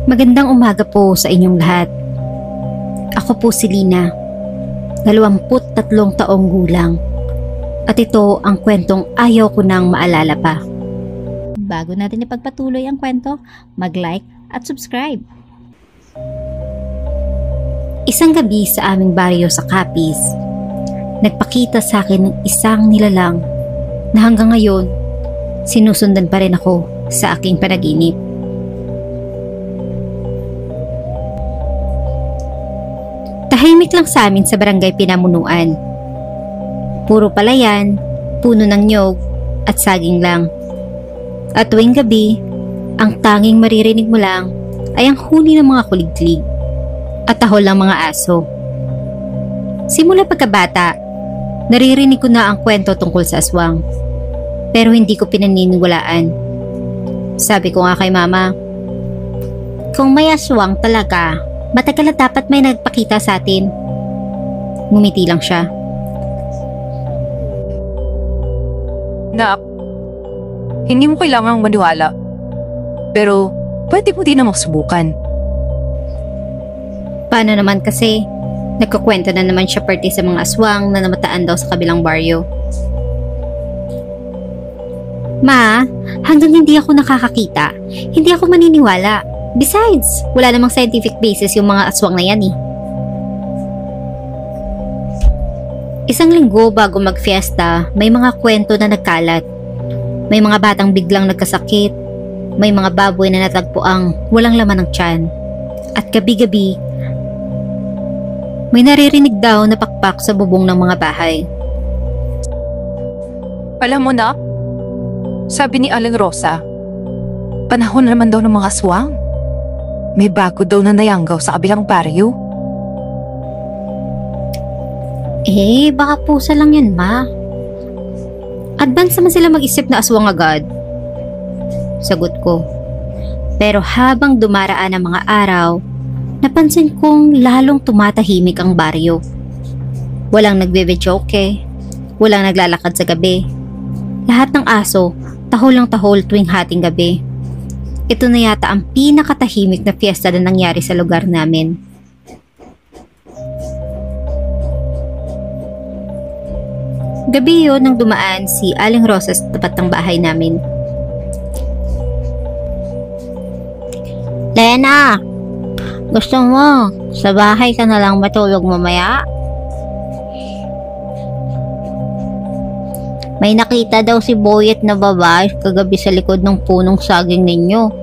Magandang umaga po sa inyong lahat. Ako po si Lina, 23 taong gulang. At ito ang kwentong ayaw ko nang maalala pa. Bago natin ipagpatuloy ang kwento, mag-like at subscribe. Isang gabi sa aming baryo sa Capiz, nagpakita sa akin ng isang nilalang na hanggang ngayon, sinusundan pa rin ako sa aking panaginip. Tahimik lang sa amin sa barangay Pinamunuan. Puro palayan, puno ng nyog at saging lang. At tuwing gabi, ang tanging maririnig mo lang ay ang huni ng mga kuliglig at tahol ng mga aso. Simula pagkabata, naririnig ko na ang kwento tungkol sa aswang, pero hindi ko pinaniniwalaan. Sabi ko nga kay mama, kung may aswang talaga, matagal na dapat may nagpakita sa atin. Ngumiti lang siya. Nak, hindi mo kailangang maniwala. Pero, pwede mo din namang subukan. Paano naman kasi? Nagkukwento na naman siya parte sa mga aswang na namataan daw sa kabilang baryo. Ma, hanggang hindi ako nakakakita, hindi ako maniniwala. Besides, wala namang scientific basis yung mga aswang na yan eh. Isang linggo bago mag-fiesta, may mga kwento na nagkalat. May mga batang biglang nagkasakit. May mga baboy na natagpuang walang laman ng tiyan. At gabi-gabi, may naririnig daw na pakpak sa bubong ng mga bahay. Alam mo na, sabi ni Aling Rosa, panahon naman daw ng mga aswang. May bago daw na nayanggaw sa kabilang baryo. Baka pusa lang yan, ma. Advance naman sila mag-isip na aswang agad. Sagot ko. Pero habang dumaraan ang mga araw, napansin kong lalong tumatahimik ang baryo. Walang nagbebetyoke, walang naglalakad sa gabi. Lahat ng aso, tahol ng tahol tuwing hating gabi. Ito na yata ang pinakatahimik na fiesta na nangyari sa lugar namin. Gabi yun nang dumaan si Aling Rosa sa tapat ng bahay namin. Lena, gusto mo sa bahay ka na lang matulog mamaya? May nakita daw si Boyet na babae kagabi sa likod ng punong saging ninyo.